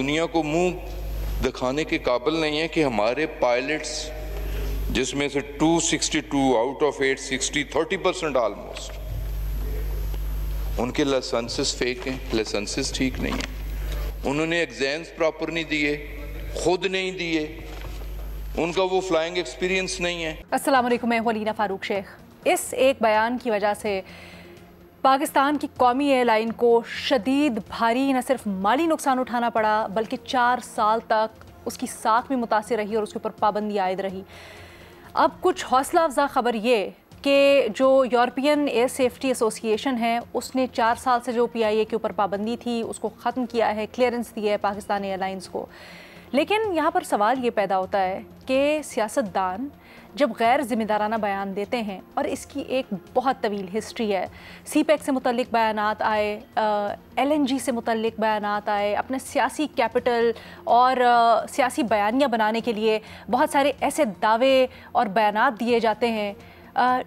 दुनिया को मुंह दिखाने के काबिल नहीं है कि हमारे पायलट्स, जिसमें से 262 आउट ऑफ 860, 30% ऑलमोस्ट, उनके लाइसेंसेस फेक हैं, लाइसेंसेस ठीक नहीं है, उन्होंने एग्जाम्स प्रॉपर नहीं दिए, खुद नहीं दिए, उनका वो फ्लाइंग एक्सपीरियंस नहीं है। अस्सलाम वालेकुम, मैं हलीना फारूक शेख। इस एक बयान की वजह से पाकिस्तान की कौमी एयरलाइन को शदीद भारी न सिर्फ माली नुकसान उठाना पड़ा, बल्कि 4 साल तक उसकी साख भी मुतासिर रही और उसके ऊपर पाबंदी आयद रही। अब कुछ हौसला अफजा खबर ये कि जो यूरोपियन एयर सेफ्टी एसोसिएशन है, उसने 4 साल से जो PIA के ऊपर पाबंदी थी उसको ख़त्म किया है, क्लियरेंस दी है पाकिस्तान एयरलाइंस को। लेकिन यहाँ पर सवाल ये पैदा होता है कि सियासतदान जब गैर ज़िम्मेदाराना बयान देते हैं, और इसकी एक बहुत तवील हिस्ट्री है, CPEC से मुतल्लिक बयानात आए, LNG से मुतल्लिक बयानात आए, अपने सियासी कैपिटल और सियासी बयानियाँ बनाने के लिए बहुत सारे ऐसे दावे और बयानात दिए जाते हैं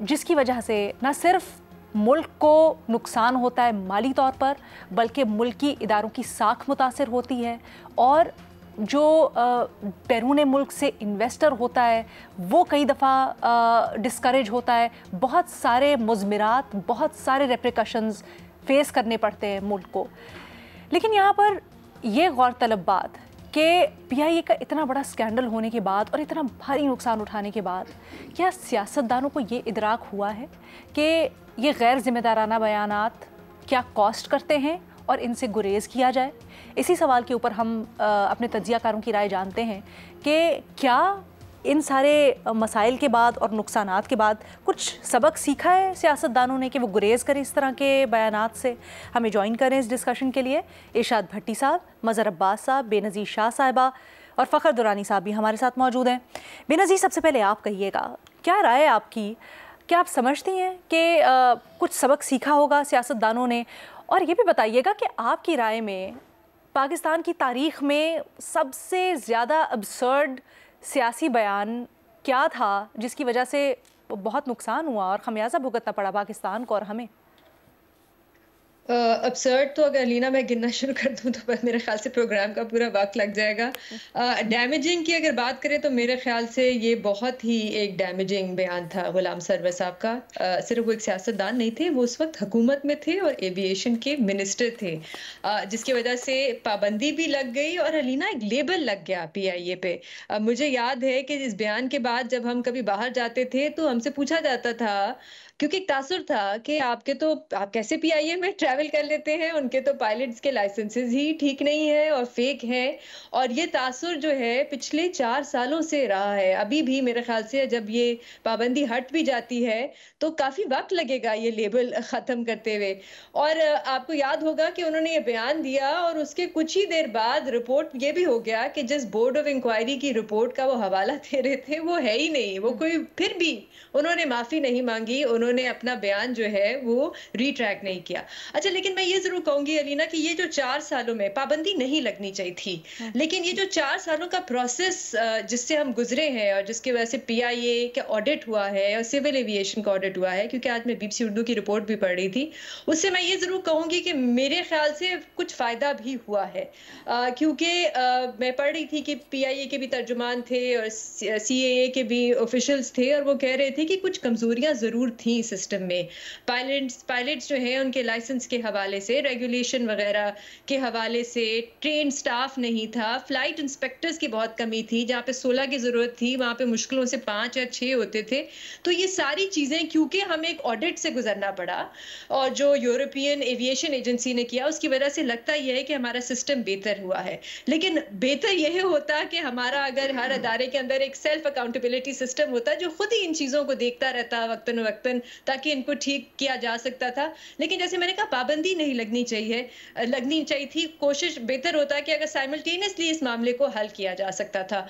जिसकी वजह से न सिर्फ मुल्क को नुकसान होता है माली तौर पर, बल्कि मुल्की इदारों की साख मुतासिर होती है, और जो बैरून मुल्क से इन्वेस्टर होता है वो कई दफ़ा डिस्करेज होता है। बहुत सारे मुज़मिरात, बहुत सारे रेप्रिकशंस फेस करने पड़ते हैं मुल्क को। लेकिन यहाँ पर यह गौरतलब बात कि PIA का इतना बड़ा स्कैंडल होने के बाद और इतना भारी नुकसान उठाने के बाद क्या सियासतदानों को ये इदराक हुआ है कि ये गैर ज़िम्मेदाराना बयानात क्या कॉस्ट करते हैं और इनसे गुरेज़ किया जाए? इसी सवाल के ऊपर हम अपने तज्ज़ियाकारों की राय जानते हैं कि क्या इन सारे मसाइल के बाद और नुकसानात के बाद कुछ सबक सीखा है सियासतदानों ने कि वो गुरेज़ करें इस तरह के बयानात से। हमें ज्वाइन करें इस डिस्कशन के लिए इरशाद भट्टी साहब, मज़हर अब्बास साहब, बेनज़ीर शाह साहिबा और फ़खर दुरानी साहब भी हमारे साथ मौजूद हैं। बेनज़ीर, सबसे पहले आप कहिएगा, क्या राय है आपकी? क्या आप समझती हैं कि कुछ सबक सीखा होगा सियासतदानों ने? और ये भी बताइएगा कि आपकी राय में पाकिस्तान की तारीख़ में सबसे ज़्यादा अब्सर्ड सियासी बयान क्या था जिसकी वजह से बहुत नुकसान हुआ और ख़मियाज़ा भुगतना पड़ा पाकिस्तान को और हमें? अब्सर्ड तो अगर लीना मैं गिनना शुरू कर दूं तो मेरे ख्याल से प्रोग्राम का पूरा वक्त लग जाएगा। डैमेजिंग की अगर बात करें तो मेरे ख्याल से ये बहुत ही एक डैमेजिंग बयान था गुलाम सरवर साहब का। सिर्फ वो एक सियासतदान नहीं थे, वो उस वक्त हुकूमत में थे और एविएशन के मिनिस्टर थे, जिसकी वजह से पाबंदी भी लग गई और लीना एक लेबल लग गया PIA पे। मुझे याद है कि इस बयान के बाद जब हम कभी बाहर जाते थे तो हमसे पूछा जाता था, क्योंकि एक तासुर था कि आप कैसे PIA में ट्रैवल कर लेते हैं, उनके तो पायलट्स के लाइसेंसेस ही ठीक नहीं है और फेक हैं। और ये तासुर जो है पिछले 4 सालों से रहा है। अभी भी मेरे ख्याल से जब ये पाबंदी हट भी जाती है तो काफ़ी वक्त लगेगा ये लेबल ख़त्म करते हुए। और आपको याद होगा कि उन्होंने ये बयान दिया और उसके कुछ ही देर बाद रिपोर्ट ये भी हो गया कि जिस बोर्ड ऑफ इंक्वायरी की रिपोर्ट का वो हवाला दे रहे थे वो है ही नहीं, वो कोई, फिर भी उन्होंने माफ़ी नहीं मांगी, उन्होंने अपना बयान जो है वो रिट्रैक्ट नहीं किया। अच्छा, लेकिन मैं ये जरूर कहूंगी अलीना कि ये जो 4 सालों में पाबंदी नहीं लगनी चाहिए थी, लेकिन ये जो 4 सालों का प्रोसेस जिससे हम गुजरे हैं और जिसकी वजह से PIA का ऑडिट हुआ है और सिविल एविएशन का ऑडिट हुआ है, क्योंकि आज मैं BBC उर्दू की रिपोर्ट भी पढ़ रही थी, उससे मैं ये जरूर कहूंगी कि मेरे ख्याल से कुछ फायदा भी हुआ है। क्योंकि मैं पढ़ रही थी कि PIA के भी तर्जुमान थे और CAA के भी ऑफिशियल्स थे और वो कह रहे थे कि कुछ कमजोरियां जरूर थी सिस्टम में। पायलट्स जो हैं उनके लाइसेंस के हवाले से, रेगुलेशन वगैरह के हवाले से, ट्रेन स्टाफ नहीं था, फ्लाइट इंस्पेक्टर्स की बहुत कमी थी, जहाँ पे 16 की ज़रूरत थी वहाँ पे मुश्किलों से 5 या 6 होते थे। तो ये सारी चीज़ें क्योंकि हमें एक ऑडिट से गुजरना पड़ा और जो यूरोपियन एविएशन एजेंसी ने किया उसकी वजह से लगता यह है कि हमारा सिस्टम बेहतर हुआ है। लेकिन बेहतर यह होता कि हमारा अगर हर अदारे के अंदर एक सेल्फ अकाउंटेबिलिटी सिस्टम होता जो खुद ही इन चीज़ों को देखता रहता वक्तन वक्तन, ताकि इनको ठीक किया जा सकता था। लेकिन जैसे मैंने कहा, पाबंदी नहीं लगनी चाहिए थी। कोशिश बेहतर होता कि अगर साइमल्टेनियसली इस मामले को हल किया जा सकता था।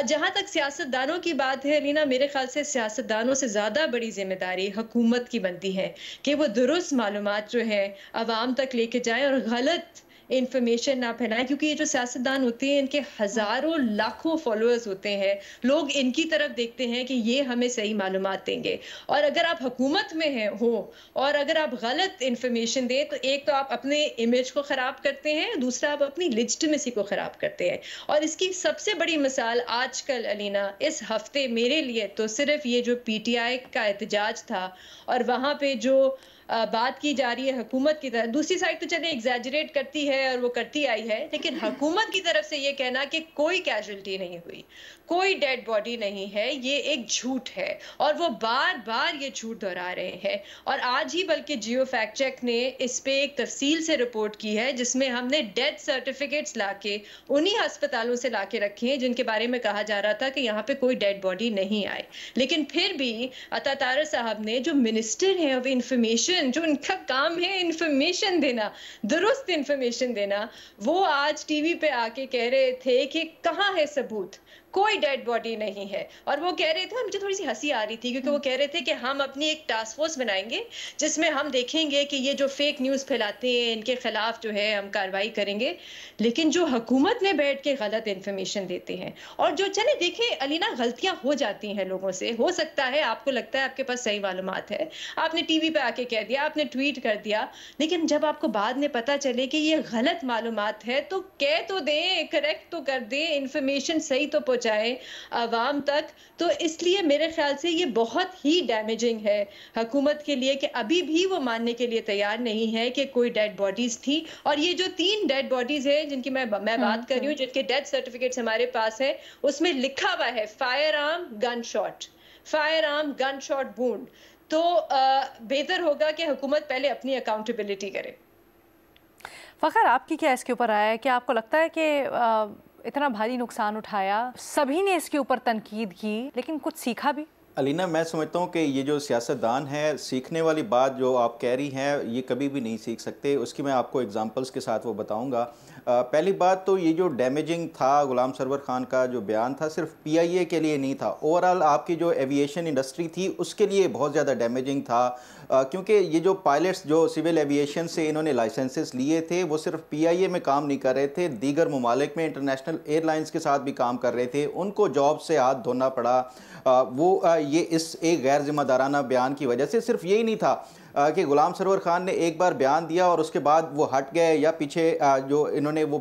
जहां तक सियासतदानों की बात है लीना, मेरे ख्याल से सियासतदानों से ज्यादा बड़ी जिम्मेदारी हुकूमत की बनती है कि वो दुरुस्त मालूमात जो है अवाम तक लेके जाए और गलत इंफॉर्मेशन ना फैलाएं, क्योंकि ये जो सियासतदान होते हैं इनके हजारों लाखों फॉलोअर्स होते हैं, लोग इनकी तरफ देखते हैं कि ये हमें सही मालूमात देंगे। और अगर आप हुकूमत में हो और अगर आप गलत इंफॉर्मेशन दें तो एक तो आप अपने इमेज को खराब करते हैं, दूसरा आप अपनी लेजिटिमेसी को खराब करते हैं। और इसकी सबसे बड़ी मिसाल आजकल अलीना इस हफ्ते मेरे लिए तो सिर्फ ये जो पीटीआई का एहतजाज था और वहां पे जो बात की जा रही है हुकूमत की तरफ, दूसरी साइड तो चले एग्जैजरेट करती है और वो करती आई है, लेकिन हुकूमत की तरफ से ये कहना कि कोई कैजुअल्टी नहीं हुई, कोई डेड बॉडी नहीं है, ये एक झूठ है। और वो बार बार ये झूठ दोहरा रहे हैं। और आज ही बल्कि जियो फैक्ट चेक ने इस पे एक तफसील से रिपोर्ट की है जिसमें हमने डेथ सर्टिफिकेट्स लाके उन्हीं अस्पतालों से लाके रखे हैं जिनके बारे में कहा जा रहा था कि यहाँ पे कोई डेड बॉडी नहीं आई। लेकिन फिर भी अता तारर साहब ने, जो मिनिस्टर हैं ऑफ इंफॉर्मेशन, जो उनका काम है इंफॉर्मेशन देना, दुरुस्त इंफॉर्मेशन देना, वो आज टीवी पे आके कह रहे थे कि कहाँ है सबूत, कोई डेड बॉडी नहीं है। और वो कह रहे थे, मुझे थोड़ी सी हंसी आ रही थी क्योंकि वो कह रहे थे कि हम अपनी एक टास्क फोर्स बनाएंगे जिसमें हम देखेंगे कि ये जो फेक न्यूज़ फैलाते हैं इनके खिलाफ जो है हम कार्रवाई करेंगे। लेकिन जो हुकूमत में बैठ के गलत इंफॉर्मेशन देते हैं और जो, चले देखें अलीना, गलतियां हो जाती हैं लोगों से, हो सकता है आपको लगता है आपके पास सही मालूमात है, आपने टीवी पे आके कह दिया, आपने ट्वीट कर दिया, लेकिन जब आपको बाद में पता चले कि ये गलत मालूमात है तो कह तो दें, करेक्ट तो कर दें, इंफॉर्मेशन सही तो पहुंचाएं आवाम तक। तो इसलिए मेरे ख्याल से ये बहुत ही डैमेजिंग है हुकूमत के लिए कि अभी भी वो मानने के लिए तैयार नहीं है कि कोई डेड बॉडीज थी। और ये जो 3 डेड बॉडीज है जिनकी मैं बात कर रही हूँ, जिनके डेथ सर्टिफिकेट्स हमारे पास है, उसमें लिखा हुआ है fire arm gun shot wound. तो बेहतर होगा कि हुकूमत पहले अपनी अकाउंटेबिलिटी करे। फ़खर, आपकी क्या इसके ऊपर राय है? क्या आपको लगता है कि इतना भारी नुकसान उठाया, सभी ने इसके ऊपर तनकीद की, लेकिन कुछ सीखा भी? अलीना, मैं समझता हूँ कि ये जो सियासतदान है, सीखने वाली बात जो आप कह रही हैं ये कभी भी नहीं सीख सकते। उसकी मैं आपको एग्जांपल्स के साथ वो बताऊँगा। पहली बात तो ये जो डैमेजिंग था गुलाम सरवर खान का जो बयान था, सिर्फ पीआईए के लिए नहीं था, ओवरऑल आपकी जो एविएशन इंडस्ट्री थी उसके लिए बहुत ज़्यादा डैमेजिंग था। क्योंकि ये जो पायलट्स जो सिविल एविएशन से इन्होंने लाइसेंसेस लिए थे वो सिर्फ पीआईए में काम नहीं कर रहे थे, दीगर ममालिक में इंटरनेशनल एयरलाइंस के साथ भी काम कर रहे थे, उनको जॉब से हाथ धोना पड़ा। ये इस एक गैर जिम्मेदाराना बयान की वजह से सिर्फ यही नहीं था कि गुलाम सरवर खान ने एक बार बयान दिया और उसके बाद वो हट गए या पीछे जो इन्होंने वो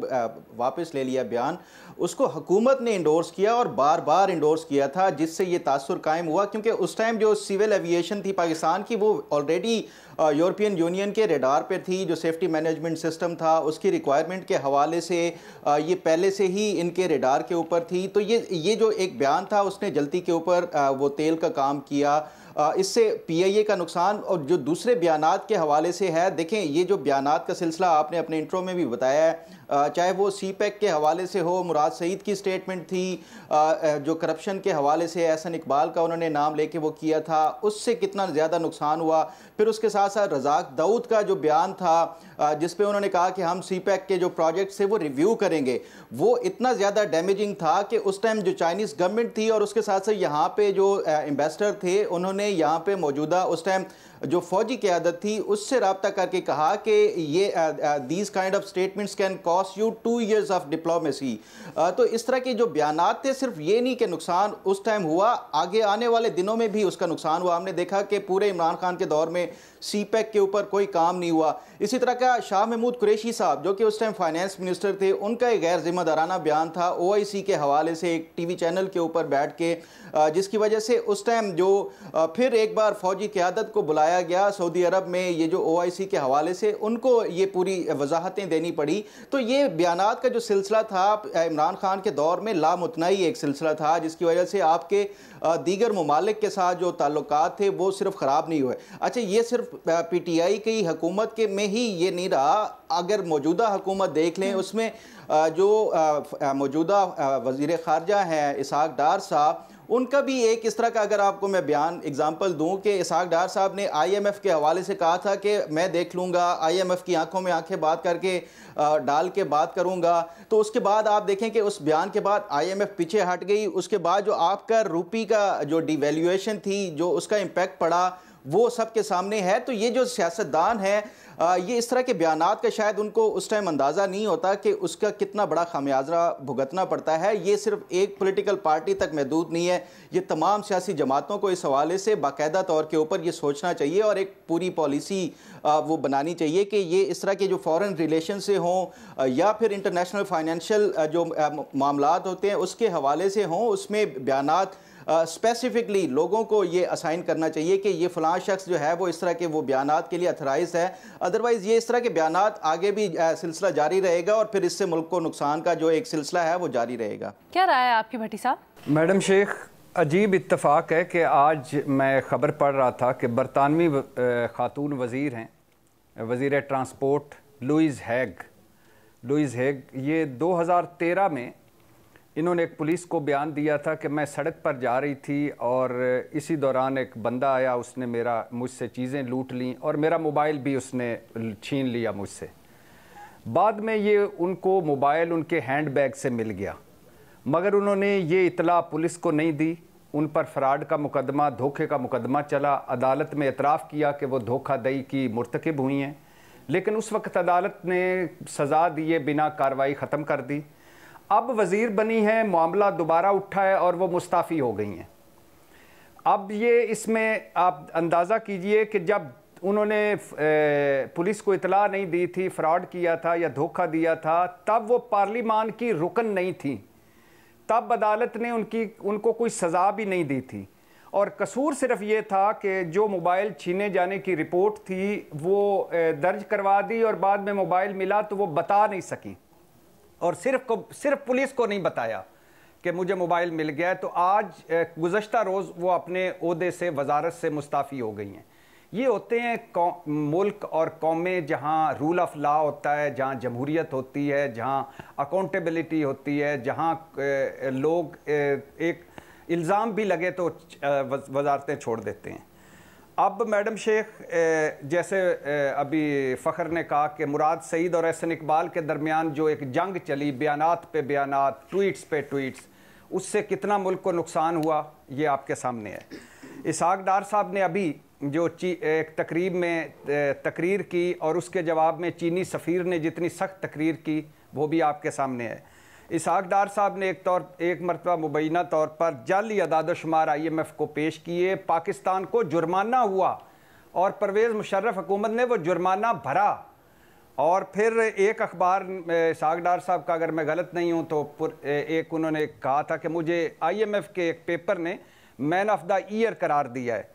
वापस ले लिया बयान, उसको हुकूमत ने इंडोर्स किया और बार बार इंडोर्स किया था, जिससे ये तासुर कायम हुआ। क्योंकि उस टाइम जो सिविल एविएशन थी पाकिस्तान की वो ऑलरेडी यूरोपियन यूनियन के रेडार पे थी। जो सेफ्टी मैनेजमेंट सिस्टम था उसकी रिक्वायरमेंट के हवाले से ये पहले से ही इनके रेडार के ऊपर थी। तो ये जो एक बयान था उसने जल्दी के ऊपर वो तेल का काम किया। इससे पीआईए का नुकसान और जो दूसरे बयानात के हवाले से है, देखें ये जो बयानात का सिलसिला आपने अपने इंट्रो में भी बताया है, चाहे वो सीपैक के हवाले से हो, मुराद सईद की स्टेटमेंट थी, जो करप्शन के हवाले से एहसन इकबाल का उन्होंने नाम लेके वो किया था, उससे कितना ज़्यादा नुकसान हुआ। फिर उसके साथ साथ रज़ाक दाऊद का जो बयान था जिस पे उन्होंने कहा कि हम सीपैक के जो प्रोजेक्ट्स थे वो रिव्यू करेंगे, वो इतना ज़्यादा डैमेजिंग था कि उस टाइम जो चाइनीज़ गवर्नमेंट थी और उसके साथ साथ यहाँ पे जो एम्बेसडर थे उन्होंने यहाँ पे मौजूदा उस टाइम जो फौजी क़यादत थी उससे रब्ता करके कहा कि ये these kind of statements can cost you 2 years of diplomacy. तो इस तरह के जो बयानात थे, सिर्फ ये नहीं कि नुकसान उस टाइम हुआ, आगे आने वाले दिनों में भी उसका नुकसान हुआ। हमने देखा कि पूरे इमरान खान के दौर में सीपैक के ऊपर कोई काम नहीं हुआ। इसी तरह का शाह महमूद कुरैशी साहब जो कि उस टाइम फाइनेंस मिनिस्टर थे, उनका एक गैर जिम्मेदाराना बयान था ओआईसी के हवाले से एक टीवी चैनल के ऊपर बैठ के, जिसकी वजह से उस टाइम जो फिर एक बार फौजी क़यादत को बुलाया गया सऊदी अरब में, ये जो ओआईसी के हवाले से उनको ये पूरी वजाहतें देनी पड़ी। तो ये बयानात का जो सिलसिला था इमरान खान के दौर में लामुतनाई एक सिलसिला था, जिसकी वजह से आपके दीगर ममालिक के साथ जो ताल्लुकात थे वो सिर्फ ख़राब नहीं हुए। अच्छा, ये सिर्फ पीटीआई की हुकूमत के में ही ये नहीं रहा, अगर मौजूदा हुकूमत देख लें उसमें जो मौजूदा वज़ीर ख़ारजा हैं इसहाक डार साहब, उनका भी एक इस तरह का अगर आपको मैं बयान एग्जांपल दूं कि इसहाक डार साहब ने आईएमएफ के हवाले से कहा था कि मैं देख लूँगा, आईएमएफ की आंखों में आंखें बात करके डाल के बात करूँगा। तो उसके बाद आप देखें कि उस बयान के बाद आईएमएफ पीछे हट गई। उसके बाद जो आपका रुपये का जो डिवैल्यूएशन थी, जो उसका इम्पैक्ट पड़ा वो सबके सामने है। तो ये जो सियासतदान है ये इस तरह के बयानात का शायद उनको उस टाइम अंदाज़ा नहीं होता कि उसका कितना बड़ा खामियाजा भुगतना पड़ता है। ये सिर्फ एक पॉलिटिकल पार्टी तक महदूद नहीं है, ये तमाम सियासी जमातों को इस हवाले से बाकायदा तौर के ऊपर ये सोचना चाहिए और एक पूरी पॉलिसी वो बनानी चाहिए कि ये इस तरह के जो फॉरेन रिलेशन से हों या फिर इंटरनेशनल फाइनेंशियल जो मामलात होते हैं उसके हवाले से हों, उसमें बयानात स्पेसिफिकली लोगों को ये असाइन करना चाहिए कि ये फ़लाँ शख्स जो है वो इस तरह के वो बयानात के लिए अथराइज है। अदरवाइज़ ये इस तरह के बयानात आगे भी सिलसिला जारी रहेगा और फिर इससे मुल्क को नुकसान का जो एक सिलसिला है वो जारी रहेगा। क्या राय है आपकी भट्टी साहब? मैडम शेख, अजीब इत्तफाक है कि आज मैं ख़बर पढ़ रहा था कि बरतानवी ख़ातून वज़ीर हैं, वज़ीर ट्रांसपोर्ट लुइस हैग, ये 2013 में इन्होंने एक पुलिस को बयान दिया था कि मैं सड़क पर जा रही थी और इसी दौरान एक बंदा आया, उसने मुझसे चीज़ें लूट लीं और मेरा मोबाइल भी उसने छीन लिया मुझसे। बाद में ये उनको मोबाइल उनके हैंडबैग से मिल गया, मगर उन्होंने ये इतला पुलिस को नहीं दी। उन पर फ्रॉड का मुकदमा, धोखे का मुकदमा चला। अदालत में एतराफ़ किया कि वो धोखाधड़ी की मुर्तकिब हुई हैं, लेकिन उस वक्त अदालत ने सज़ा दिए बिना कार्रवाई ख़त्म कर दी। अब वज़ीर बनी है, मामला दोबारा उठा है और वो मुस्ताफ़ी हो गई हैं। अब ये इसमें आप अंदाज़ा कीजिए कि जब उन्होंने पुलिस को इतला नहीं दी थी, फ्रॉड किया था या धोखा दिया था, तब वो पार्लिमान की रुकन नहीं थी, तब अदालत ने उनको कोई सज़ा भी नहीं दी थी और कसूर सिर्फ ये था कि जो मोबाइल छीने जाने की रिपोर्ट थी वो दर्ज करवा दी और बाद में मोबाइल मिला तो वो बता नहीं सकी और सिर्फ पुलिस को नहीं बताया कि मुझे मोबाइल मिल गया है। तो आज गुज़श्ता रोज़ वो अपने ओहदे से, वजारत से मुस्ताफ़ी हो गई हैं। ये होते हैं मुल्क और कौमें जहाँ रूल ऑफ लॉ होता है, जहाँ जमहूरियत होती है, जहाँ अकाउंटेबिलिटी होती है, जहाँ लोग एक इल्ज़ाम भी लगे तो वजारतें छोड़ देते हैं। अब मैडम शेख, जैसे अभी फ़खर ने कहा कि मुराद सईद और एहसन इकबाल के दरमियान जो एक जंग चली, बयानात पे बयानात, ट्वीट्स पे ट्वीट्स, उससे कितना मुल्क को नुकसान हुआ ये आपके सामने है। इसहाक डार साहब ने अभी जो एक तकरीब में तकरीर की और उसके जवाब में चीनी सफ़ीर ने जितनी सख्त तकरीर की वो भी आपके सामने है। इसहाक डार साहब ने एक मरतबा मुबैना तौर पर जाली अदाद-ओ-शुमार IMF को पेश किए, पाकिस्तान को जुर्माना हुआ और परवेज़ मुशर्रफ हुकूमत ने वो जुर्माना भरा। और फिर एक अखबार, इसहाक डार साहब का अगर मैं गलत नहीं हूँ तो एक उन्होंने कहा था कि मुझे IMF के एक पेपर ने मैन ऑफ द ईयर करार दिया है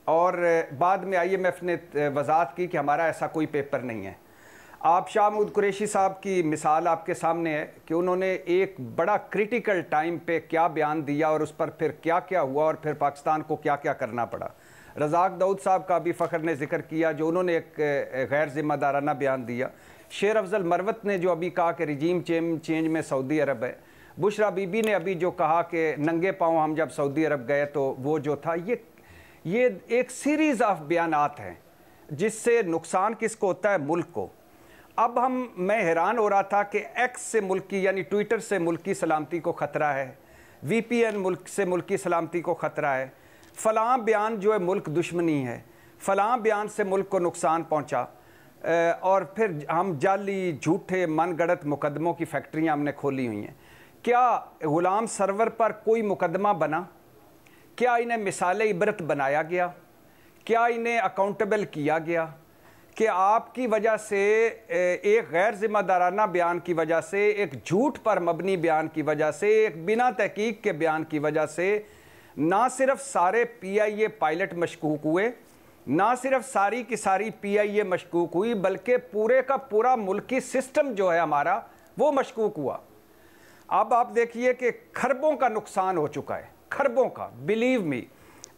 और बाद में IMF ने वजाहत की कि हमारा ऐसा कोई पेपर नहीं है। आप शाह महमूद कुरैशी साहब की मिसाल आपके सामने है कि उन्होंने एक बड़ा क्रिटिकल टाइम पे क्या बयान दिया और उस पर फिर क्या क्या हुआ और फिर पाकिस्तान को क्या क्या करना पड़ा। रज़ाक दाऊद साहब का भी फ़खर ने जिक्र किया जो उन्होंने एक गैर ज़िम्मेदाराना बयान दिया। शेर अफजल मरवत ने जो अभी कहा कि रिजीम चेंज में सऊदी अरब है। बुशरा बीबी ने अभी जो कहा कि नंगे पाँव हम जब सऊदी अरब गए तो वो जो था, ये एक सीरीज़ ऑफ बयानात हैं जिससे नुकसान किसको होता है? मुल्क को। अब मैं हैरान हो रहा था कि एक्स से मुल्क की यानी ट्विटर से मुल्क की सलामती को ख़तरा है, VPN मुल्क से मुल्क की सलामती को ख़तरा है, फ़लाँ बयान जो है मुल्क दुश्मनी है, फ़लाँ बयान से मुल्क को नुकसान पहुँचा और फिर हम जाली झूठे मनगढ़ंत मुकदमों की फैक्ट्रियाँ हमने खोली हुई हैं। क्या ग़ुलाम सरवर पर कोई मुकदमा बना? क्या इन्हें मिसाल इबरत बनाया गया? क्या इन्हें अकाउंटेबल किया गया? कि आपकी वजह से, एक गैर ज़िम्मेदाराना बयान की वजह से, एक झूठ पर मबनी बयान की वजह से, एक बिना तहकीक के बयान की वजह से ना सिर्फ सारे PIA पायलट मशकूक हुए, ना सिर्फ सारी की सारी PIA मशकूक हुई, बल्कि पूरे का पूरा मुल्की सिस्टम जो है हमारा वो मशकूक हुआ। अब आप देखिए कि खरबों का नुकसान हो चुका है, खरबों का, बिलीव मी।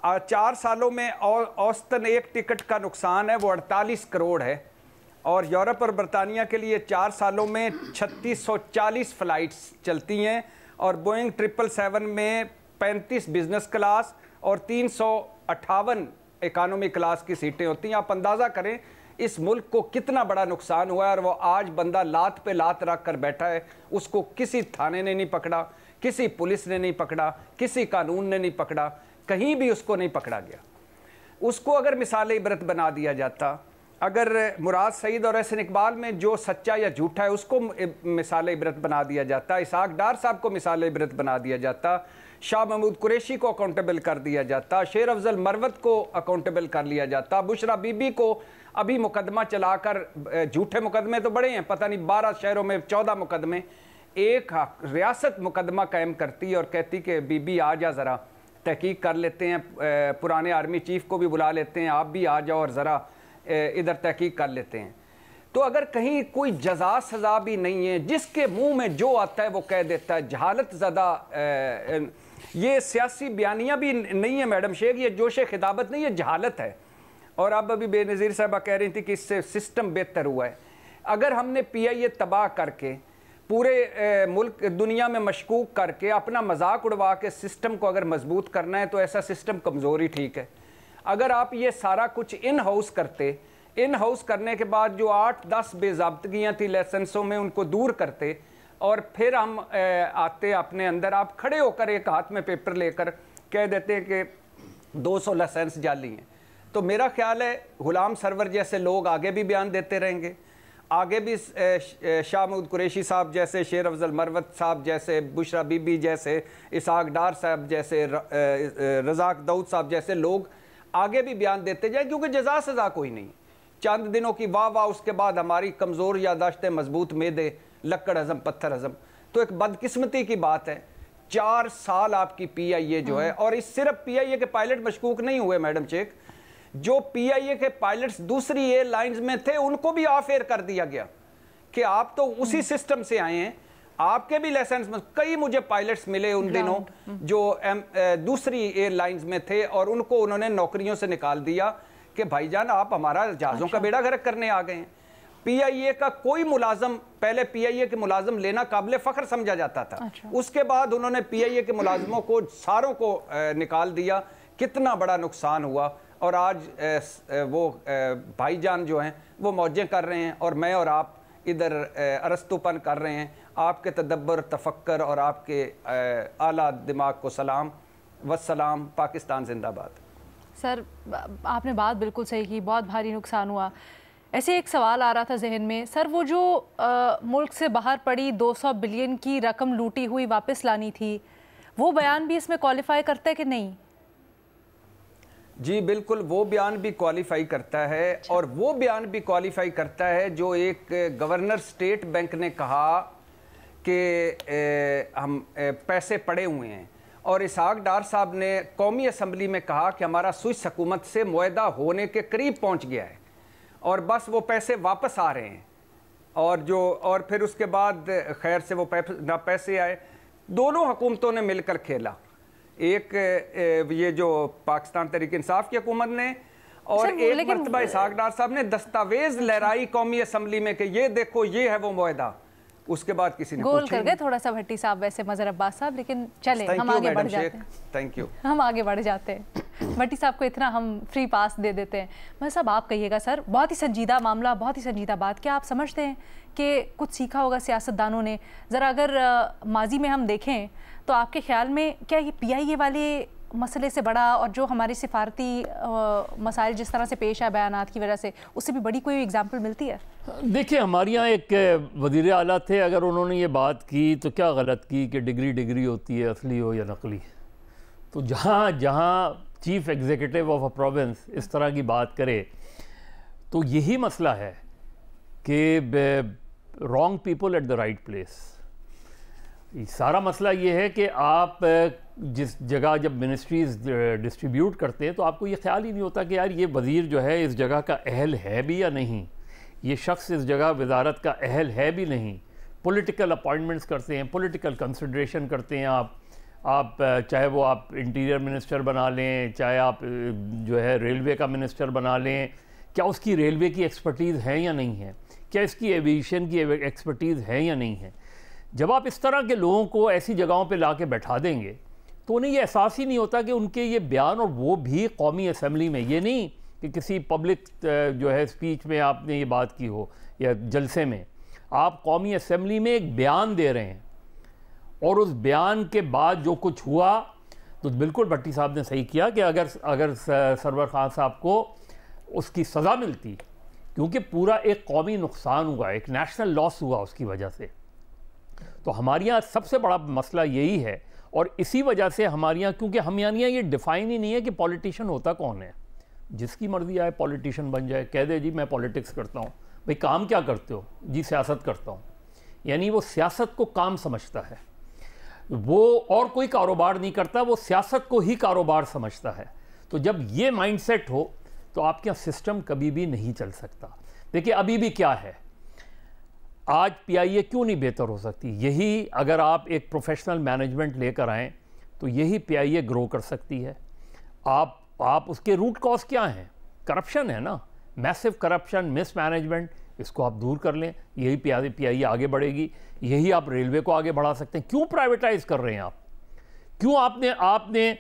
4 सालों में औसतन एक टिकट का नुकसान है वो 48 करोड़ है और यूरोप और बरतानिया के लिए 4 सालों में 3640 फ़्लाइट्स चलती हैं और बोइंग 777 में 35 बिजनेस क्लास और 358 इकानमी क्लास की सीटें होती हैं। आप अंदाज़ा करें इस मुल्क को कितना बड़ा नुकसान हुआ है और वो आज बंदा लात पे लात रख कर बैठा है, उसको किसी थाने ने नहीं पकड़ा, किसी पुलिस ने नहीं पकड़ा, किसी कानून ने नहीं पकड़ा, कहीं भी उसको नहीं पकड़ा गया। उसको अगर मिसाल इबरत बना दिया जाता, अगर मुराद सईद और एहसन इकबाल में जो सच्चा या झूठा है उसको मिसाल इबरत बना दिया जाता, इसहाक डार साहब को मिसाल इबरत बना दिया जाता, शाह महमूद कुरैशी को अकाउंटेबल कर दिया जाता, शेर अफजल मरवत को अकाउंटेबल कर लिया जाता, बुशरा बीबी को अभी मुकदमा चलाकर, झूठे मुकदमे तो बड़े हैं, पता नहीं 12 शहरों में 14 मुकदमे, एक रियासत मुकदमा कायम करती और कहती कि बीबी आ जा ज़रा तहकीक कर लेते हैं, पुराने आर्मी चीफ को भी बुला लेते हैं, आप भी आ जाओ और ज़रा इधर तहकीक कर लेते हैं। तो अगर कहीं कोई जजा सज़ा भी नहीं है, जिसके मुंह में जो आता है वो कह देता है, जहालत ज़्यादा, ये सियासी बयानियाँ भी नहीं है मैडम शेख, ये जोश खिताबत नहीं, ये जहालत है। और अब अभी बेनज़ीर साहबा कह रही थी कि इससे सिस्टम बेहतर हुआ है। अगर हमने PIA तबाह करके पूरे मुल्क दुनिया में मशकूक करके अपना मजाक उड़वा के सिस्टम को अगर मजबूत करना है तो ऐसा सिस्टम कमज़ोर ही ठीक है। अगर आप ये सारा कुछ इन हाउस करते, इन हाउस करने के बाद जो 8-10 बेज़ाब्तगियाँ थी लाइसेंसों में उनको दूर करते और फिर हम आते अपने अंदर, आप खड़े होकर एक हाथ में पेपर लेकर कह देते हैं कि 200 लाइसेंस जाली हैं, तो मेरा ख्याल है गुलाम सरवर जैसे लोग आगे भी बयान देते रहेंगे, आगे भी शाह महमूद कुरैशी साहब जैसे, शेर अफजल मरवत साहब जैसे, बुशरा बीबी जैसे, इसहाक डार साहब जैसे, रज़ाक दाऊद साहब जैसे लोग आगे भी बयान देते जाए, क्योंकि जजा सज़ा कोई नहीं, चंद दिनों की वाह वाह, उसके बाद हमारी कमज़ोर यादाश्तें, मजबूत मेदे, लक्कड़ हज़म पत्थर हज़म। तो एक बदकिस्मती की बात है 4 साल आपकी PIA जो है, और इस सिर्फ PIA के पायलट मशकूक नहीं हुए मैडम शेख, जो PIA के पायलट्स दूसरी एयरलाइंस में थे उनको भी ऑफ एयर कर दिया गया कि आप तो उसी सिस्टम से आए हैं, आपके भी लाइसेंस में। कई मुझे पायलट्स मिले उन दिनों जो दूसरी एयरलाइंस में थे और उनको उन्होंने नौकरियों से निकाल दिया कि भाईजान आप हमारा जहाज़ों का बेड़ा गर्क करने आ गए हैं। PIA का कोई मुलाजम, पहले PIA के मुलाजम लेना काबिल फ़ख्र समझा जाता था, उसके बाद उन्होंने PIA के मुलाजमों को सारों को निकाल दिया, कितना बड़ा नुकसान हुआ। और आज वो भाईजान जो हैं वो मौजें कर रहे हैं और मैं और आप इधर अरस्तूपन कर रहे हैं। आपके तदब्बर, तफक्कर और आपके आला दिमाग को सलाम वस्सलाम। पाकिस्तान जिंदाबाद। सर आपने बात बिल्कुल सही की, बहुत भारी नुकसान हुआ। ऐसे एक सवाल आ रहा था जहन में सर, वो जो मुल्क से बाहर पड़ी 200 बिलियन की रकम लूटी हुई वापस लानी थी, वो बयान भी इसमें क्वालिफाई करता है कि नहीं? जी बिल्कुल, वो बयान भी क्वालिफाई करता है और वो बयान भी क्वालिफाई करता है जो एक गवर्नर स्टेट बैंक ने कहा कि हम पैसे पड़े हुए हैं, और इसहाक डार साहब ने कौमी असम्बली में कहा कि हमारा स्विस हुकूमत से मुआहदा होने के करीब पहुंच गया है और बस वो पैसे वापस आ रहे हैं। और फिर उसके बाद खैर से वो पैसे आए। दोनों हुकूमतों ने मिलकर खेला, एक ये जो पाकिस्तान तहरीक इंसाफ की हुकूमत ने, और एक मरतबा इसहाक डार साहब ने दस्तावेज लहराई कौमी असम्बली में कि ये देखो ये है वो मुआहदा। उसके बाद किसी ने गोल कर गए थोड़ा सा भट्टी साहब, वैसे मजहर अब्बास साहब, लेकिन चले हम आगे बढ़ जाते हैं। थैंक यू, हम आगे बढ़ जाते हैं। भट्टी साहब को इतना हम फ्री पास दे देते हैं। मैं साहब आप कहिएगा सर, बहुत ही संजीदा मामला, बहुत ही संजीदा बात, क्या आप समझते हैं कि कुछ सीखा होगा सियासतदानों ने? ज़रा अगर माजी में हम देखें तो आपके ख्याल में क्या ये PIA वाले मसले से बड़ा, और जो हमारी सिफारती मसाइल जिस तरह से पेश आए बयानात की वजह से, उससे भी बड़ी कोई एग्जाम्पल मिलती है? देखिए, हमारे यहाँ एक वज़ीर आला थे, अगर उन्होंने ये बात की तो क्या गलत की कि डिग्री होती है, असली हो या नकली। तो जहाँ chief executive of a province इस तरह की बात करे तो यही मसला है कि wrong people at the right place. सारा मसला ये है कि आप जिस जगह जब मिनिस्ट्रीज़ डिस्ट्रीब्यूट करते हैं तो आपको ये ख्याल ही नहीं होता कि यार ये वज़ीर जो है इस जगह का अहल है भी या नहीं, ये शख्स इस जगह वजारत का अहल है भी नहीं। पॉलिटिकल अपॉइंटमेंट्स करते हैं, पॉलिटिकल कंसिडरेशन करते हैं आप चाहे वो आप इंटीरियर मिनिस्टर बना लें, चाहे आप जो है रेलवे का मिनिस्टर बना लें, क्या उसकी रेलवे की एक्सपर्टीज़ है या नहीं है, क्या इसकी एविएशन की एक्सपर्टीज़ है या नहीं है। जब आप इस तरह के लोगों को ऐसी जगहों पे ला के बैठा देंगे तो उन्हें ये एहसास ही नहीं होता कि उनके ये बयान, और वो भी कौमी असम्बली में, ये नहीं कि किसी पब्लिक जो है स्पीच में आपने ये बात की हो या जलसे में, आप कौमी असम्बली में एक बयान दे रहे हैं और उस बयान के बाद जो कुछ हुआ, तो बिल्कुल भट्टी साहब ने सही किया कि अगर सरवर खान साहब को उसकी सज़ा मिलती क्योंकि पूरा एक कौमी नुकसान हुआ, एक नेशनल लॉस हुआ उसकी वजह से। तो हमारे यहाँ सबसे बड़ा मसला यही है, और इसी वजह से हमारे यहाँ, क्योंकि हम यहाँ ये डिफ़ाइन ही नहीं है कि पॉलिटिशियन होता कौन है। जिसकी मर्जी आए पॉलिटिशियन बन जाए, कह दे जी मैं पॉलिटिक्स करता हूँ। भाई काम क्या करते हो? जी सियासत करता हूँ। यानी वो सियासत को काम समझता है, वो और कोई कारोबार नहीं करता, वो सियासत को ही कारोबार समझता है। तो जब ये माइंडसेट हो तो आपके यहाँ सिस्टम कभी भी नहीं चल सकता। देखिए अभी भी क्या है, आज पीआईए क्यों नहीं बेहतर हो सकती? यही अगर आप एक प्रोफेशनल मैनेजमेंट लेकर आएँ तो यही पीआईए ग्रो कर सकती है। आप उसके रूट कॉज क्या हैं? करप्शन है ना, मैसिव करप्शन, मिसमैनेजमेंट, इसको आप दूर कर लें, यही पीआईए आगे बढ़ेगी। यही आप रेलवे को आगे बढ़ा सकते हैं। क्यों प्राइवेटाइज कर रहे हैं आप? क्यों आपने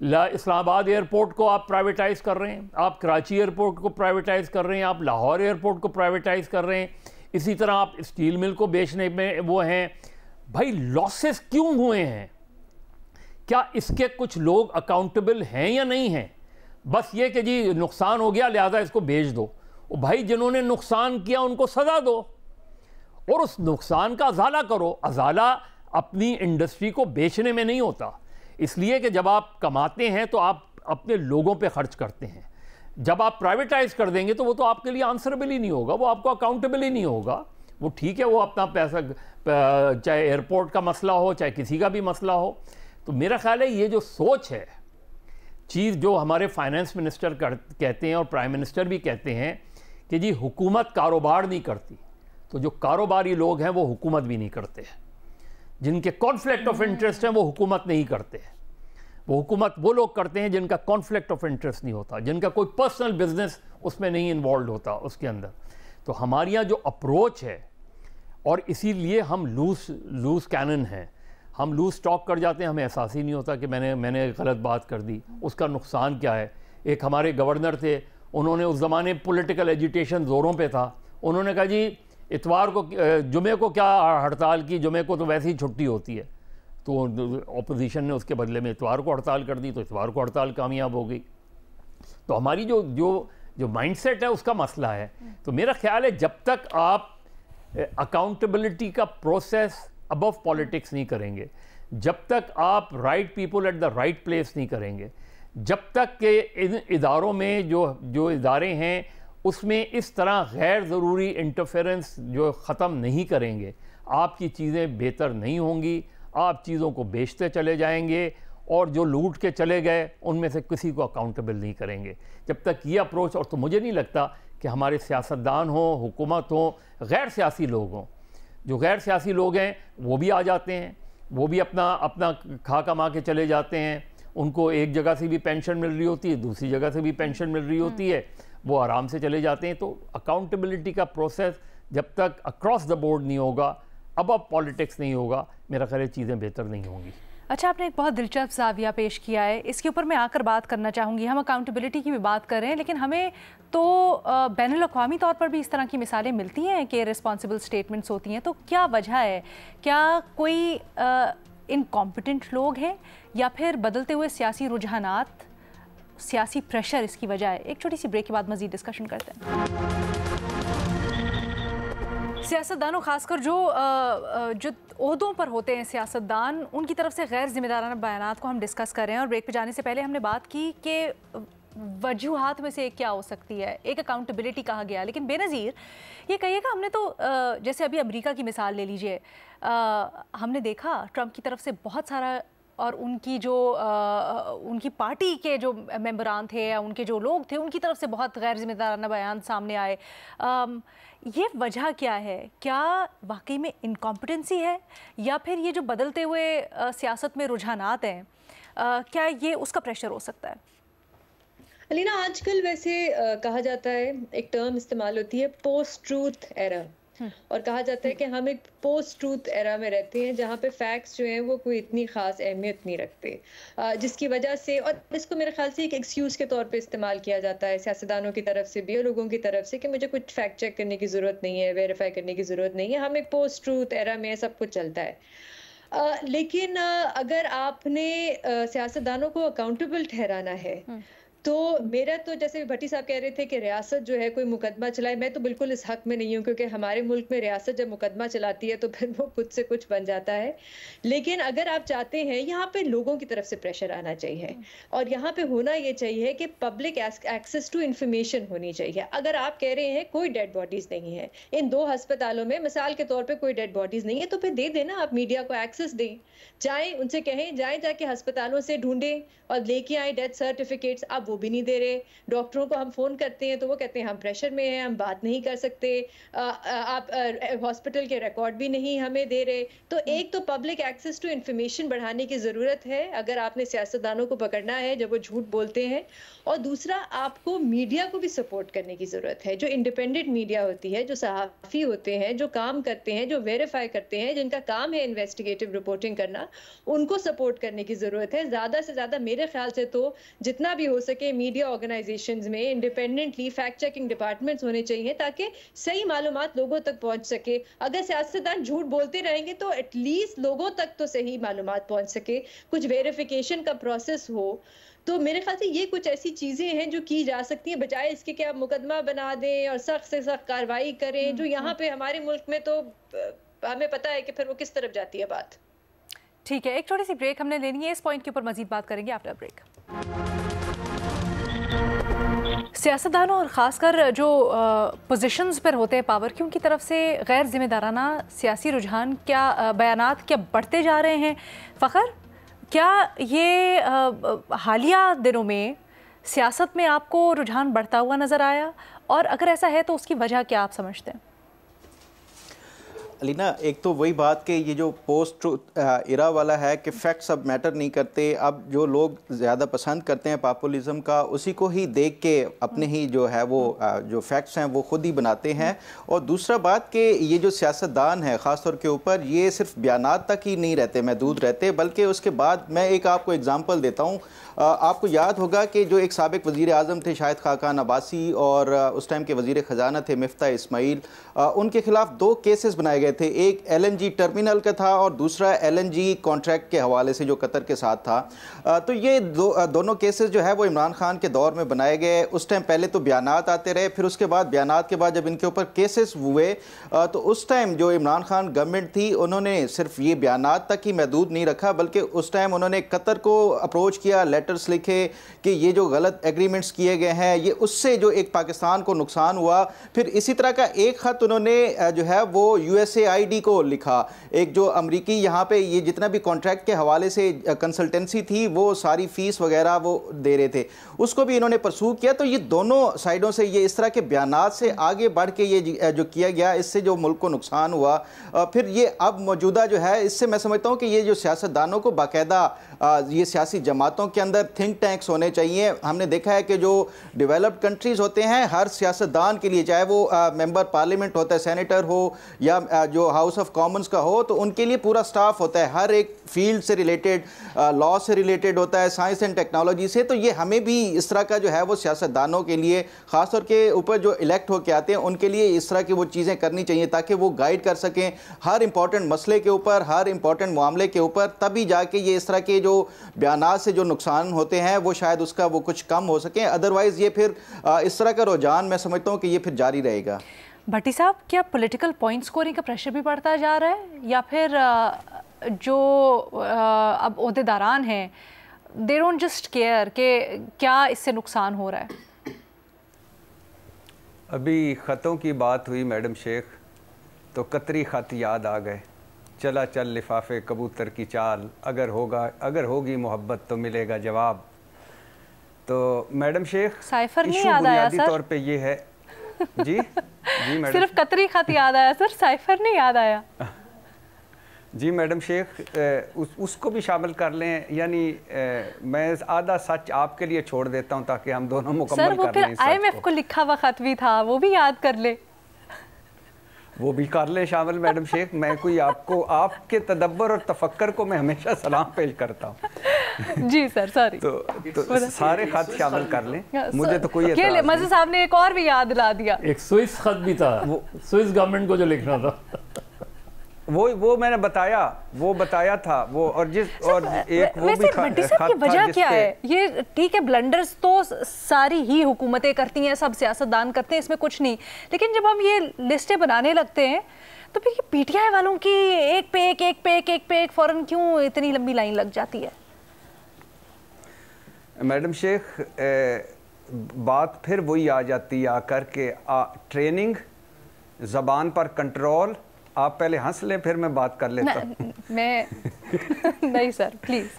इस्लामाबाद एयरपोर्ट को आप प्राइवेटाइज कर रहे हैं, आप कराची एयरपोर्ट को प्राइवेटाइज कर रहे हैं, आप लाहौर एयरपोर्ट को प्राइवेटाइज कर रहे हैं, इसी तरह आप स्टील मिल को बेचने में वो हैं। भाई लॉसेस क्यों हुए हैं? क्या इसके कुछ लोग अकाउंटेबल हैं या नहीं हैं? बस ये कि जी नुकसान हो गया लिहाजा इसको बेच दो। और भाई जिन्होंने नुकसान किया उनको सजा दो और उस नुकसान का अजाला करो। अजाला अपनी इंडस्ट्री को बेचने में नहीं होता, इसलिए कि जब आप कमाते हैं तो आप अपने लोगों पे खर्च करते हैं। जब आप प्राइवेटाइज कर देंगे तो वो तो आपके लिए आंसरेबल ही नहीं होगा, वो आपको अकाउंटेबल ही नहीं होगा। वो ठीक है, वो अपना पैसा, चाहे एयरपोर्ट का मसला हो चाहे किसी का भी मसला हो। तो मेरा ख्याल है ये जो सोच है, चीज़ जो हमारे फाइनेंस मिनिस्टर कहते हैं और प्राइम मिनिस्टर भी कहते हैं कि जी हुकूमत कारोबार नहीं करती, तो जो कारोबारी लोग हैं वो हुकूमत भी नहीं करते हैं। जिनके कॉन्फ्लिक्ट ऑफ इंटरेस्ट हैं वो हुकूमत नहीं करते हैं। वो हुकूमत वो लोग करते हैं जिनका कॉन्फ्लिक्ट ऑफ इंटरेस्ट नहीं होता, जिनका कोई पर्सनल बिजनेस उसमें नहीं इन्वॉल्व होता उसके अंदर। तो हमारे यहाँ जो अप्रोच है, और इसीलिए हम लूज कैनन हैं, हम लूज स्टॉक कर जाते हैं, हमें एहसास ही नहीं होता कि मैंने गलत बात कर दी, उसका नुकसान क्या है। एक हमारे गवर्नर थे, उन्होंने उस ज़माने पॉलिटिकल एजिटेशन ज़ोरों पे था, उन्होंने कहा जी इतवार को, जुमे को क्या हड़ताल की, जुमे को तो वैसे ही छुट्टी होती है। तो ऑपोजिशन ने उसके बदले में इतवार को हड़ताल कर दी, तो इतवार को हड़ताल कामयाब हो गई। तो हमारी जो माइंडसेट है उसका मसला है। तो मेरा ख्याल है जब तक आप अकाउंटेबिलिटी का प्रोसेस अबव पॉलिटिक्स नहीं करेंगे, जब तक आप right people at the right place नहीं करेंगे, जब तक के इन इदारों में जो इदारे हैं उसमें इस तरह गैर ज़रूरी इंटरफेरेंस जो ख़त्म नहीं करेंगे, आपकी चीज़ें बेहतर नहीं होंगी। आप चीज़ों को बेचते चले जाएंगे और जो लूट के चले गए उनमें से किसी को अकाउंटेबल नहीं करेंगे। जब तक ये अप्रोच, और तो मुझे नहीं लगता कि हमारे सियासतदान हों, हुकूमत हो, गैर सियासी लोग हों, जो गैर सियासी लोग हैं वो भी आ जाते हैं, वो भी अपना खा कमा के चले जाते हैं। उनको एक जगह से भी पेंशन मिल रही होती है, दूसरी जगह से भी पेंशन मिल रही होती है, वो आराम से चले जाते हैं। तो अकाउंटेबिलिटी का प्रोसेस जब तक अक्रॉस द बोर्ड नहीं होगा, अब पॉलिटिक्स नहीं होगा, मेरा ख्याल है चीज़ें बेहतर नहीं होंगी। अच्छा, आपने एक बहुत दिलचस्प ज़ाविया पेश किया है, इसके ऊपर मैं आकर बात करना चाहूँगी। हम अकाउंटेबिलिटी की भी बात कर रहे हैं, लेकिन हमें तो बैनुल-अक़वामी तौर पर भी इस तरह की मिसालें मिलती हैं कि रिस्पॉन्सिबल स्टेटमेंट्स होती हैं। तो क्या वजह है? क्या कोई इनकॉम्पिटेंट लोग हैं या फिर बदलते हुए सियासी रुझानात, सियासी प्रेशर इसकी वजह है? एक छोटी सी ब्रेक के बाद मज़ीद डिस्कशन करते हैं। सियासतदानों, खासकर जो ओहदों पर होते हैं सियासतदान, उनकी तरफ से गैर जिम्मेदाराना बयानात को हम डिस्कस कर रहे हैं। और ब्रेक पे जाने से पहले हमने बात की कि वजूहात में से एक क्या हो सकती है, एक अकाउंटेबिलिटी कहा गया, लेकिन बेनज़ीर ये कहिएगा, हमने तो जैसे अभी अमेरिका की मिसाल ले लीजिए, हमने देखा ट्रंप की तरफ से बहुत सारा, और उनकी जो उनकी पार्टी के जो मेंबरान थे या उनके जो लोग थे, उनकी तरफ से बहुत गैर जिम्मेदाराना बयान सामने आए। ये वजह क्या है? क्या वाकई में इनकॉम्पिटेंसी है या फिर ये जो बदलते हुए सियासत में रुझानात हैं, क्या ये उसका प्रेशर हो सकता है? अलीना, आजकल वैसे कहा जाता है, एक टर्म इस्तेमाल होती है पोस्ट ट्रूथ एरा, और कहा जाता है कि हम एक पोस्ट ट्रूथ एरा में रहते हैं जहाँ पे फैक्ट्स जो हैं वो कोई इतनी खास अहमियत नहीं रखते, जिसकी वजह से, और इसको मेरे ख्याल से एक एक्सक्यूज़ के तौर पे इस्तेमाल किया जाता है सियासतदानों की तरफ से भी और लोगों की तरफ से कि मुझे कुछ फैक्ट चेक करने की ज़रूरत नहीं है, वेरीफाई करने की ज़रूरत नहीं है, हम एक पोस्ट ट्रूथ एरा में सब कुछ चलता है। लेकिन अगर आपने सियासतदानों को अकाउंटेबल ठहराना है तो मेरा तो जैसे भट्टी साहब कह रहे थे कि रियासत जो है कोई मुकदमा चलाए, मैं तो बिल्कुल इस हक में नहीं हूँ, क्योंकि हमारे मुल्क में रियासत जब मुकदमा चलाती है तो फिर वो खुद से कुछ बन जाता है। लेकिन अगर आप चाहते हैं, यहाँ पे लोगों की तरफ से प्रेशर आना चाहिए और यहाँ पे होना ये चाहिए कि पब्लिक एक्सेस टू इंफॉर्मेशन होनी चाहिए। अगर आप कह रहे हैं कोई डेड बॉडीज नहीं है इन 2 अस्पतालों में, मिसाल के तौर पे कोई डेड बॉडीज नहीं है, तो फिर दे देना, आप मीडिया को एक्सेस दें, जाएं उनसे कहें, जाएं जाके अस्पतालों से ढूंढें और लेके आए डेथ सर्टिफिकेट्स। आप वो भी नहीं दे रहे। डॉक्टरों को हम फोन करते हैं तो वो कहते हैं हम प्रेशर में हैं, हम बात नहीं कर सकते, आप हॉस्पिटल के रिकॉर्ड भी नहीं हमें दे रहे। तो एक तो पब्लिक एक्सेस टू इंफॉर्मेशन बढ़ाने की जरूरत है अगर आपने सियासतदानों को पकड़ना है जब वो झूठ बोलते हैं, और दूसरा आपको मीडिया को भी सपोर्ट करने की जरूरत है। जो इंडिपेंडेंट मीडिया होती है, जो सहाफी होते हैं, जो काम करते हैं, जो वेरीफाई करते हैं, जिनका काम है इन्वेस्टिगेटिव रिपोर्टिंग करना, उनको सपोर्ट करने की जरूरत है। ज्यादा से ज्यादा मेरे ख्याल से तो जितना भी हो सके मीडिया ऑर्गेनाइजेशंस में इंडिपेंडेंटली फैक्ट चेकिंग डिपार्टमेंट्स होने चाहिए ताकि सही मालूमात लोगों तक पहुंच सके। अगर सियासतदान झूठ बोलते रहेंगे तो एटलीस्ट लोगों तक तो सही मालूमात पहुंच सके, कुछ वेरिफिकेशन का प्रोसेस हो। तो मेरे ख्याल से ये कुछ ऐसी चीजें हैं जो की जा सकती हैं, बजाय इसके कि आप मुकदमा बना दें और सख्त से सख्त कार्रवाई करें, जो यहाँ पे हमारे मुल्क में तो हमें पता है कि फिर वो किस तरफ जाती है बात। ठीक है, एक छोटी सी ब्रेक हमने लेनी है, इस पॉइंट के ऊपर मजीद बात करेंगे आफ्टर ब्रेक। सियासतदानों और ख़ासकर जो पोजीशंस पर होते हैं पावर की, उनकी तरफ से गैर जिम्मेदाराना सियासी रुझान क्या बयानात क्या बढ़ते जा रहे हैं? फ़खर, क्या ये हालिया दिनों में सियासत में आपको रुझान बढ़ता हुआ नज़र आया, और अगर ऐसा है तो उसकी वजह क्या आप समझते हैं? अलीना, एक तो वही बात कि ये जो पोस्ट ट्रुथ इरा वाला है कि फैक्ट्स अब मैटर नहीं करते, अब जो लोग ज़्यादा पसंद करते हैं पॉपुलिज्म का, उसी को ही देख के अपने ही जो है वो जो फैक्ट्स हैं वो खुद ही बनाते हैं। और दूसरा बात कि ये जो सियासतदान है ख़ास तौर के ऊपर, ये सिर्फ बयानात तक ही नहीं रहते, महदूद रहते, बल्कि उसके बाद मैं एक आपको एग्जांपल देता हूँ। आपको याद होगा कि जो एक साबिक वज़ीर आज़म थे शाहिद खाकान अब्बासी, और उस टाइम के वज़ीर ख़जाना थे मिफ्ता इस्माइल, उनके खिलाफ 2 केसेस बनाए गए थे। एक LNG टर्मिनल का था और दूसरा LNG कॉन्ट्रैक्ट के हवाले से जो कतर के साथ था। तो ये दोनों केसेस जो है वो इमरान खान के दौर में बनाए गए। उस टाइम पहले तो बयानात आते रहे, फिर उसके बाद बयानात के बाद जब इनके ऊपर केसेस हुए तो उस टाइम जो इमरान खान गवर्नमेंट थी उन्होंने सिर्फ ये बयानात तक ही महदूद नहीं रखा, बल्कि उस टाइम उन्होंने कतर को अप्रोच किया, लेटर्स लिखे कि ये जो गलत एग्रीमेंट्स किए गए हैं ये उससे जो एक पाकिस्तान को नुकसान हुआ। फिर इसी तरह का एक ख़त उन्होंने जो है वो USAID को लिखा। एक जो अमरीकी यहाँ पे ये जितना भी कॉन्ट्रैक्ट के हवाले से कंसल्टेंसी थी वो सारी फ़ीस वगैरह वो दे रहे थे, उसको भी इन्होंने परसू किया। तो ये दोनों साइडों से ये इस तरह के बयानात से आगे बढ़ के ये जो किया गया, इससे जो मुल्क को नुकसान हुआ। फिर ये अब मौजूदा जो है, इससे मैं समझता हूँ कि ये जो सियासतदानों को बाकायदा ये सियासी जमातों के अंदर थिंक टैंक्स होने चाहिए। हमने देखा है कि जो डेवलप्ड कंट्रीज़ होते हैं, हर सियासतदान के लिए, चाहे वो मेंबर पार्लियामेंट होता है, सेनेटर हो या जो हाउस ऑफ कॉमन्स का हो, तो उनके लिए पूरा स्टाफ होता है, हर एक फील्ड से रिलेटेड, लॉ से रिलेटेड होता है, साइंस एंड टेक्नोलॉजी से। तो ये हमें भी इस तरह का जो है वो सियासतदानों के लिए, ख़ासतौर के ऊपर जो इलेक्ट होकर आते हैं उनके लिए इस तरह की वो चीज़ें करनी चाहिए ताकि वो गाइड कर सकें हर इंपॉर्टेंट मसले के ऊपर, हर इंपॉर्टेंट मामले के ऊपर। तभी जाके ये इस तरह के जो बयानात से जो नुकसान होते हैं वो शायद उसका वो कुछ कम हो सके। अदरवाइज़ ये फिर इस तरह का रुझान मैं समझता हूँ कि ये फिर जारी रहेगा। भट्टी साहब, क्या पॉलिटिकल पॉइंट स्कोरिंग का प्रेशर भी बढ़ता जा रहा है, या फिर जो अब ओहदेदारान हैं दे डोंट जस्ट केयर कि क्या इससे नुकसान हो रहा है? अभी ख़तों की बात हुई मैडम शेख, तो कतरी ख़त याद आ गए। चला चल लिफाफे कबूतर की चाल, अगर होगी मोहब्बत तो मिलेगा जवाब। तो मैडम शेख, साइफर नहीं याद आया सर? तौर पे ये है जी मैडम, सिर्फ कतरी खत याद आया सर, साइफर नहीं याद आया। जी मैडम शेख, उसको भी शामिल कर लें, यानी मैं आधा सच आपके लिए छोड़ देता हूं ताकि हम दोनों मुकम्मल कर लें। सर वो फिर IMF को लिखा हुआ खत भी था, वो भी याद कर ले। वो भी कर ले शामिल मैडम शेख। मैं कोई आपके तदब्बर और तफक्कर को मैं हमेशा सलाम पेश करता हूँ। जी सर, सॉरी। तो सारे खत शामिल कर लें, मुझे तो कोई एतराज़ नहीं। मज़े साहब ने एक और भी याद दिला दिया, एक स्विस खत भी था, वो स्विस गवर्नमेंट को जो लिखना था। वो मैंने बताया था वो, और जिस और एक वो भी भट्टी साहब की वजह क्या है? ये ठीक है, ब्लंडर्स तो सारी ही हुकूमतें करती हैं, सब सियासतदान करते हैं, इसमें कुछ नहीं, लेकिन जब हम ये लिस्टें बनाने लगते हैं तो फिर ये पीटीआई वालों की एक पे एक फौरन क्यों इतनी लंबी लाइन लग जाती है? मैडम शेख, बात फिर वही आ जाती है आकर के ट्रेनिंग, ज़बान पर कंट्रोल। आप पहले हंस लें फिर मैं बात कर लेता हूँ। मैं नहीं सर, प्लीज़।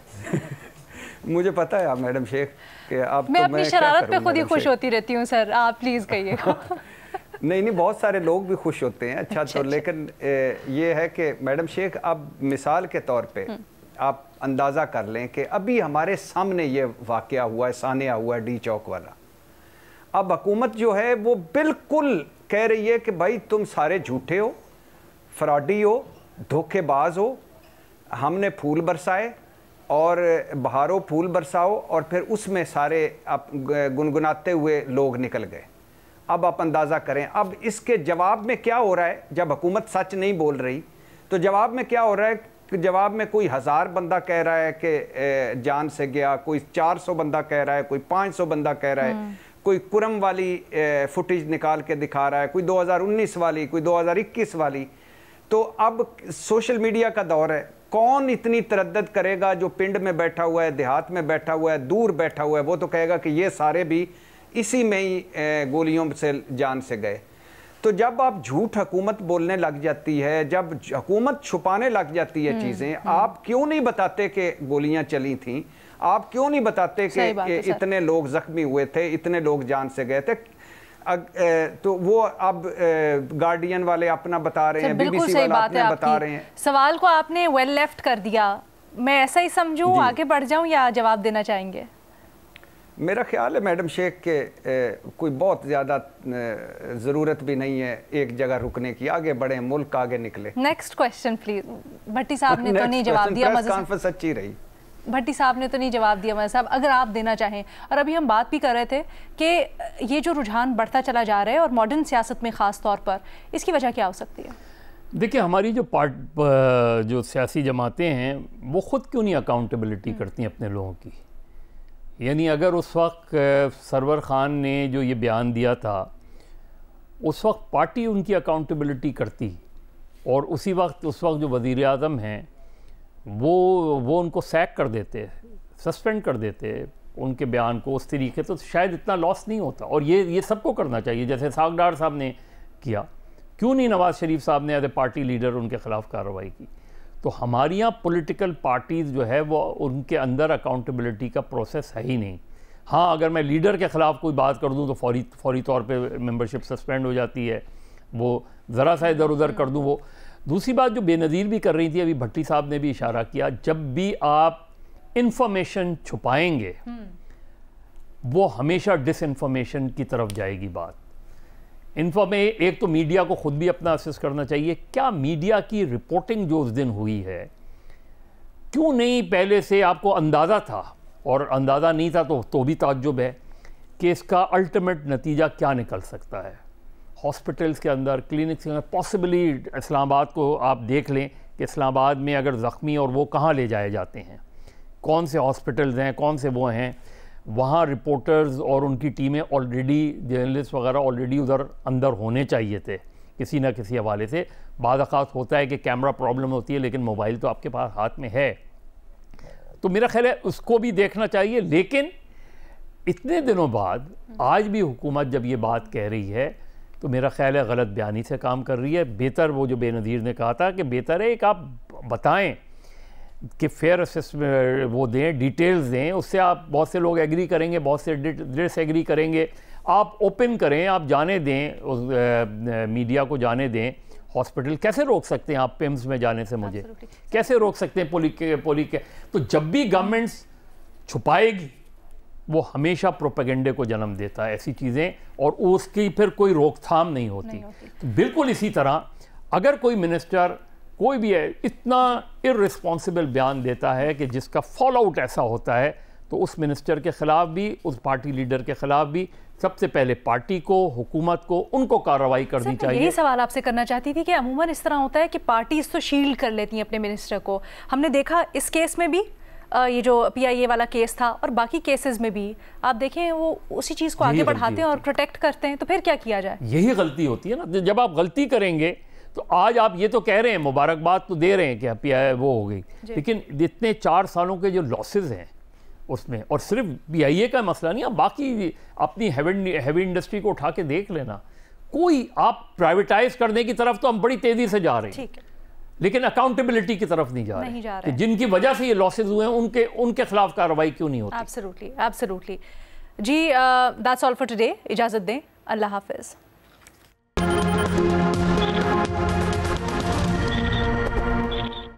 मुझे पता है आप मैडम शेख कि आप मैं तो अपनी शरारत पे खुद ही खुश होती रहती हूँ सर, आप प्लीज़ कहिएगा। नहीं, बहुत सारे लोग भी खुश होते हैं। अच्छा तो लेकिन ये है कि मैडम शेख, अब मिसाल के तौर पे आप अंदाज़ा कर लें कि अभी हमारे सामने ये वाक़या हुआ है, सानिया हुआ है डी चौक वाला। अब हुकूमत जो है वो बिल्कुल कह रही है कि भाई तुम सारे झूठे हो, फ्रॉडी हो, धोखेबाज हो, हमने फूल बरसाए और बहारों फूल बरसाओ, और फिर उसमें सारे आप गुनगुनाते हुए लोग निकल गए। अब आप अंदाज़ा करें, अब इसके जवाब में क्या हो रहा है? जब हुकूमत सच नहीं बोल रही तो जवाब में क्या हो रहा है? कि जवाब में कोई 1000 बंदा कह रहा है कि जान से गया, कोई 400 बंदा कह रहा है, कोई 500 बंदा कह रहा है, कोई कुरम वाली फुटेज निकाल के दिखा रहा है, कोई 2019 वाली, कोई 2021 वाली। तो अब सोशल मीडिया का दौर है, कौन इतनी तरद्दद करेगा? जो पिंड में बैठा हुआ है, देहात में बैठा हुआ है, दूर बैठा हुआ है, वो तो कहेगा कि ये सारे भी इसी में ही गोलियों से जान से गए। तो जब आप झूठ हुकूमत बोलने लग जाती है, जब हुकूमत छुपाने लग जाती है चीज़ें, आप क्यों नहीं बताते कि गोलियां चली थीं? आप क्यों नहीं बताते कि इतने लोग जख्मी हुए थे, इतने लोग जान से गए थे? तो वो अब गार्डियन वाले अपना बता रहे हैं, बीबीसी वाला अपना बता रहे हैं। सवाल को आपने वेल लेफ्ट कर दिया, मैं ऐसा ही समझूं, आगे बढ़ जाऊं या जवाब देना चाहेंगे? मेरा ख्याल है मैडम शेख के कोई बहुत ज़्यादा ज़रूरत भी नहीं है एक जगह रुकने की, आगे बढ़े, मुल्क आगे निकले। Next question please. भट्टी साहब ने तो नहीं जवाब दिया, कॉन्फ्रेंस अच्छी रही। भट्टी साहब ने तो नहीं जवाब दिया। मज़ा साहब, अगर आप देना चाहें, और अभी हम बात भी कर रहे थे कि ये जो रुझान बढ़ता चला जा रहा है और मॉडर्न सियासत में ख़ास तौर पर, इसकी वजह क्या हो सकती है? देखिए, हमारी जो सियासी जमातें हैं वो ख़ुद क्यों नहीं अकाउंटेबिलिटी करती अपने लोगों की? यानी अगर उस वक्त सरवर ख़ान ने जो ये बयान दिया था, उस वक्त पार्टी उनकी अकाउंटेबिलिटी करती, और उस वक्त जो वज़ीर आज़म हैं वो उनको सैक कर देते, सस्पेंड कर देते उनके बयान को उस तरीके, तो शायद इतना लॉस नहीं होता। और ये सबको करना चाहिए, जैसे साग डार साहब ने किया। क्यों नहीं नवाज़ शरीफ साहब ने एज ए पार्टी लीडर उनके ख़िलाफ़ कार्रवाई की? तो हमारे यहाँ पॉलिटिकल पार्टीज़ जो है वो उनके अंदर अकाउंटेबिलिटी का प्रोसेस है ही नहीं। हाँ, अगर मैं लीडर के ख़िलाफ़ कोई बात कर दूँ तो फौरी तौर पे मेंबरशिप सस्पेंड हो जाती है, वो ज़रा सा इधर उधर कर दूँ वो। दूसरी बात जो बेनज़ीर भी कर रही थी, अभी भट्टी साहब ने भी इशारा किया, जब भी आप इंफॉर्मेशन छुपाएंगे वो हमेशा डिसइंफॉर्मेशन की तरफ जाएगी बात। एक तो मीडिया को खुद भी अपना असेस करना चाहिए, क्या मीडिया की रिपोर्टिंग जो उस दिन हुई है, क्यों नहीं पहले से आपको अंदाज़ा था, और अंदाज़ा नहीं था तो भी ताज्जुब है कि इसका अल्टीमेट नतीजा क्या निकल सकता है। हॉस्पिटल्स के अंदर, क्लिनिक्स के अंदर, पॉसिबली इस्लामाबाद को आप देख लें कि इस्लामाबाद में अगर ज़ख्मी और वो कहाँ ले जाए जाते हैं, कौन से हॉस्पिटल्स हैं, कौन से वो हैं, वहाँ रिपोर्टर्स और उनकी टीमें ऑलरेडी, जर्नलिस्ट वगैरह ऑलरेडी उधर अंदर होने चाहिए थे किसी ना किसी हवाले से। बाद अख़ात होता है कि कैमरा प्रॉब्लम होती है, लेकिन मोबाइल तो आपके पास हाथ में है, तो मेरा ख्याल है उसको भी देखना चाहिए। लेकिन इतने दिनों बाद आज भी हुकूमत जब ये बात कह रही है तो मेरा ख्याल है गलत बयानी से काम कर रही है। बेहतर वो जो बेनज़ीर ने कहा था कि बेहतर है एक आप बताएं कि फेयर असेसमेंट वो दें, डिटेल्स दें, उससे आप बहुत से लोग एग्री करेंगे, बहुत से डिसएग्री करेंगे। आप ओपन करें, आप जाने दें, उस मीडिया को जाने दें। हॉस्पिटल कैसे रोक सकते हैं आप पिम्स में जाने से? मुझे कैसे रोक सकते हैं पोली के? तो जब भी गवर्नमेंट्स छुपाएगी वो हमेशा प्रोपेगेंडे को जन्म देता है, ऐसी चीज़ें, और उसकी फिर कोई रोकथाम नहीं होती। तो बिल्कुल इसी तरह अगर कोई मिनिस्टर कोई भी है इतना इररिस्पॉन्सिबल बयान देता है कि जिसका फॉल आउट ऐसा होता है, तो उस मिनिस्टर के ख़िलाफ़ भी, उस पार्टी लीडर के ख़िलाफ़ भी सबसे पहले पार्टी को, हुकूमत को, उनको कार्रवाई करनी चाहिए। यही सवाल आपसे करना चाहती थी कि अमूमन इस तरह होता है कि पार्टीज तो शील्ड कर लेती हैं अपने मिनिस्टर को। हमने देखा इस केस में भी, ये जो PIA वाला केस था और बाकी केसेस में भी आप देखें वो उसी चीज़ को आगे बढ़ाते हैं और प्रोटेक्ट करते हैं। तो फिर क्या किया जाए? यही गलती होती है ना। जब आप गलती करेंगे तो आज आप ये तो कह रहे हैं, मुबारकबाद तो दे रहे हैं कि PIA वो हो गई, लेकिन इतने 4 सालों के जो लॉसेस हैं उसमें, और सिर्फ PIA का मसला नहीं, आप बाकी अपनी हैवी इंडस्ट्री को उठा के देख लेना। कोई आप प्राइवेटाइज करने की तरफ तो हम बड़ी तेज़ी से जा रहे हैं, लेकिन अकाउंटेबिलिटी की तरफ नहीं जा रहे कि जिनकी वजह से ये लॉसेस हुए हैं उनके खिलाफ कार्रवाई क्यों नहीं होती। Absolutely, absolutely. जी, दैट्स ऑल फॉर टुडे। इजाज़त दें, अल्लाह हाफिज़।